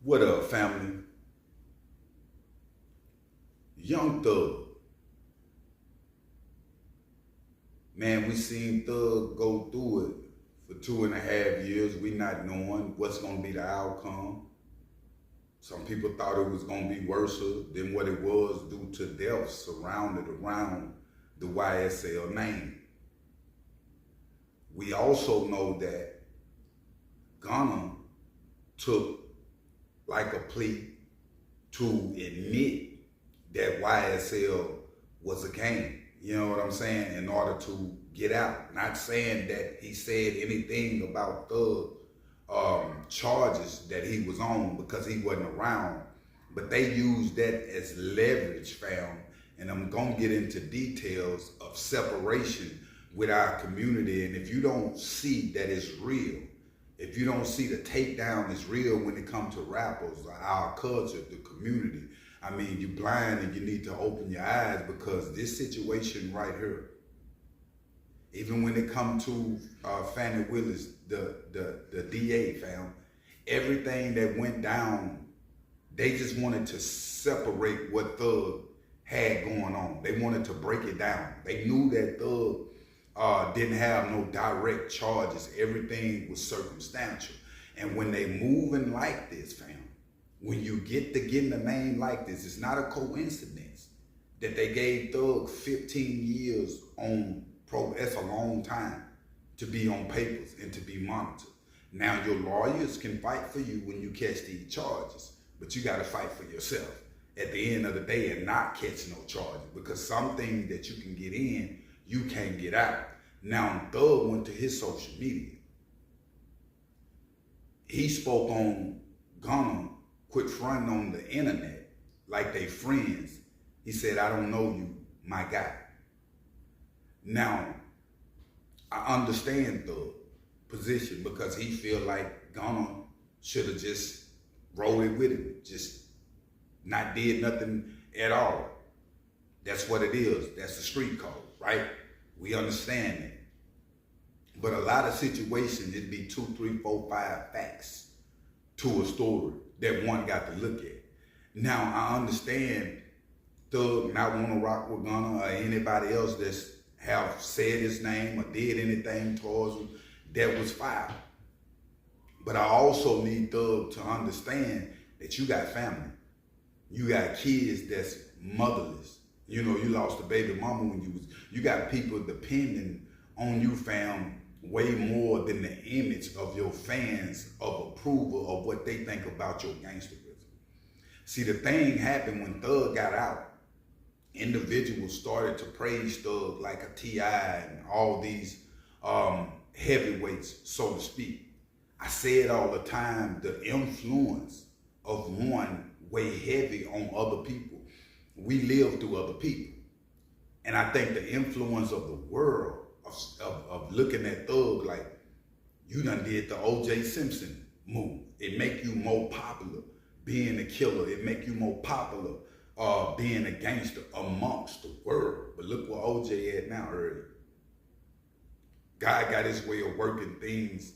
What up, family? Young Thug. Man, we seen Thug go through it for 2.5 years. We not knowing what's gonna be the outcome. Some people thought it was gonna be worse than what it was due to deaths surrounded around the YSL name. We also know that Gunna took like a plea to admit that YSL was a game. You know what I'm saying? In order to get out. Not saying that he said anything about Thug charges that he was on because he wasn't around. But they used that as leverage, fam. And I'm going to get into details of separation with our community. And if you don't see that it's real, if you don't see the takedown is real when it comes to rappers, our culture, the community, I mean, you're blind and you need to open your eyes, because this situation right here, even when it comes to Fannie Willis, the DA, fam, everything that went down, they just wanted to separate what Thug had going on. They wanted to break it down. They knew that Thug didn't have no direct charges. Everything was circumstantial. And when they moving like this, fam, when you get to getting a name like this, it's not a coincidence that they gave Thug 15 years on pro. That's a long time to be on papers and to be monitored. Now, your lawyers can fight for you when you catch these charges, but you got to fight for yourself at the end of the day and not catch no charges, because some things that you can get in, you can't get out. Now, Thug went to his social media. He spoke on Gunna quit fronting on the internet like they friends. He said, "I don't know you, my guy." Now, I understand the position because he feel like Gunna should have just rolled it with him, just not did nothing at all. That's what it is. That's the street code, right? We understand that. But a lot of situations, it'd be 2, 3, 4, 5 facts to a story that one got to look at. Now, I understand Thug not want to rock with Gunna or anybody else that's have said his name or did anything towards him that was foul. But I also need Thug to understand that you got family. You got kids that's motherless. You know, you lost a baby mama when you got people depending on you, fam, way more than the image of your fans of approval of what they think about your gangsterism. See, the thing happened when Thug got out. Individuals started to praise Thug like a T.I. and all these heavyweights, so to speak. I say it all the time, the influence of one weigh heavy on other people. We live through other people. And I think the influence of the world, of looking at Thug like, you done did the O.J. Simpson move. It make you more popular being a killer. It make you more popular being a gangster amongst the world. But look where O.J. at now earlier. God got his way of working things.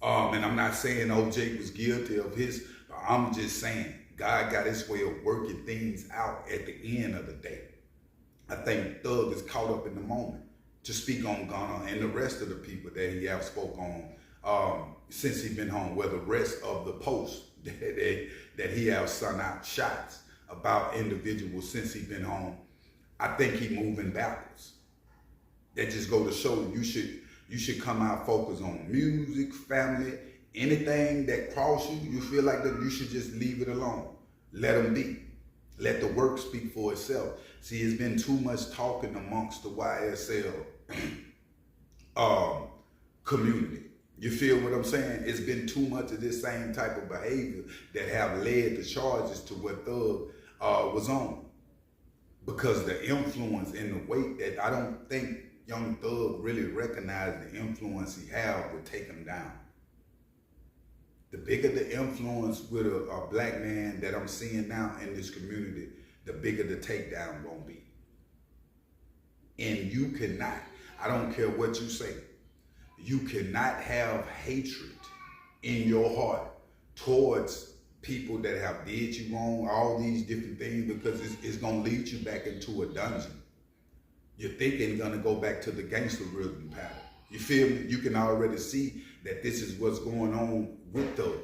And I'm not saying O.J. was guilty of his, I'm just saying God got his way of working things out at the end of the day. I think Thug is caught up in the moment to speak on Gunna and the rest of the people that he have spoke on since he been home, where the rest of the posts that he have sent out shots about individuals since he been home. I think he moving backwards. That just go to show you should come out focus on music, family, anything that cross you, you feel like that you should just leave it alone. Let them be. Let the work speak for itself. See, it's been too much talking amongst the YSL community. You feel what I'm saying? It's been too much of this same type of behavior that have led the charges to what Thug was on. Because the influence and the weight that I don't think young Thug really recognized the influence he had would take him down. The bigger the influence with a black man that I'm seeing now in this community, the bigger the takedown gonna be. And you cannot, I don't care what you say, you cannot have hatred in your heart towards people that have did you wrong, all these different things, because it's gonna lead you back into a dungeon. You're thinking gonna go back to the gangster rhythm pattern. You feel me? You can already see that this is what's going on with Thug.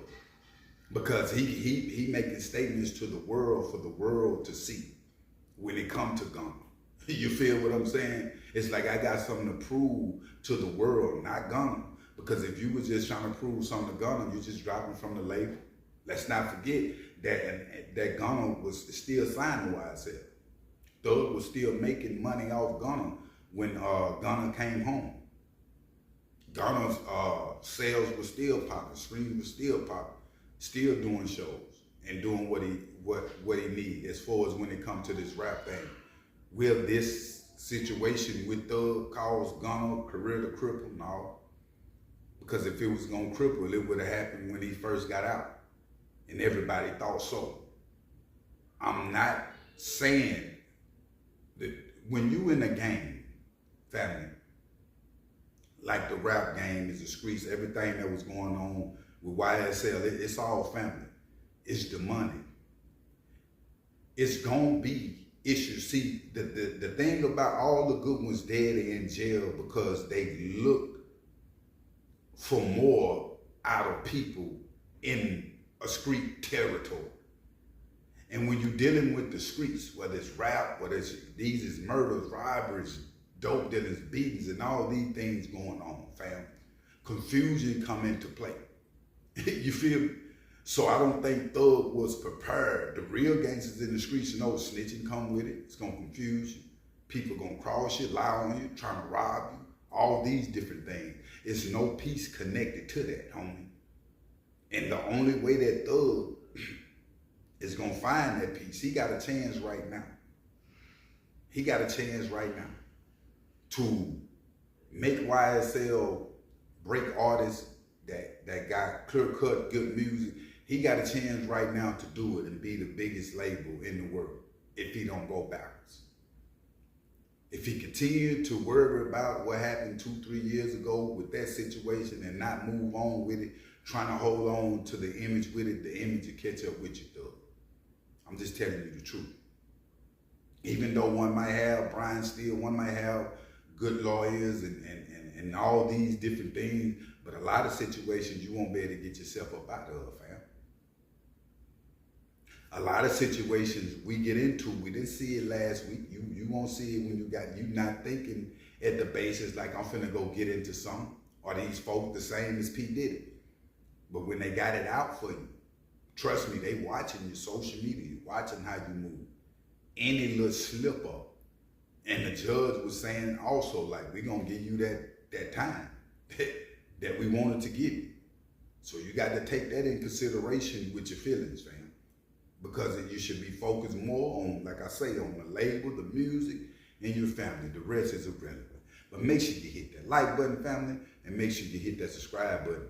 Because he making statements to the world for the world to see when it comes to Gunna. You feel what I'm saying? It's like I got something to prove to the world, not Gunna. Because if you was just trying to prove something to Gunna, you're just dropping from the label. Let's not forget that Gunna was still signed to YSL. Thug was still making money off Gunna when Gunna came home. Gunna's sales were still popping, streams were still popping, still doing shows and doing what he need as far as when it comes to this rap thing. Will this situation with Thug cause Gunna career to cripple? No. Because if it was gonna cripple, it would have happened when he first got out. And everybody thought so. I'm not saying that when you in a game, family, like the rap game, is the streets, everything that was going on with YSL, it's all family. It's the money. It's gonna be issues. See, the thing about all the good ones dead or in jail because they look for more out of people in a street territory. And when you're dealing with the streets, whether it's rap, whether it's these is murders, robberies, dope dealers, beatings, and all these things going on, fam, confusion come into play. You feel me? So I don't think Thug was prepared. The real gangsters in the streets know snitching come with it. It's gonna confuse you. People gonna cross you, lie on you, trying to rob you, all these different things. It's no peace connected to that, homie. And the only way that Thug is gonna find that peace, he got a chance right now. He got a chance right now to make YSL break artists that got clear-cut good music. He got a chance right now to do it and be the biggest label in the world if he don't go backwards. If he continued to worry about what happened 2-3 years ago with that situation and not move on with it, trying to hold on to the image with it, the image will catch up with you, Thug. I'm just telling you the truth. Even though one might have Brian Steele, one might have good lawyers and all these different things, but a lot of situations you won't be able to get yourself up out of, fam. A lot of situations we get into, we didn't see it last week. You won't see it when you not thinking at the basis like I'm finna go get into something. Are these folks the same as P. Diddy? But when they got it out for you, trust me, they watching your social media, watching how you move. Any little slip up. And the judge was saying also, like, we're gonna give you that time that we wanted to give you. So you got to take that in consideration with your feelings, fam. Because you should be focused more on, like I say, on the label, the music, and your family. The rest is irrelevant. But make sure you hit that like button, family, and make sure you hit that subscribe button.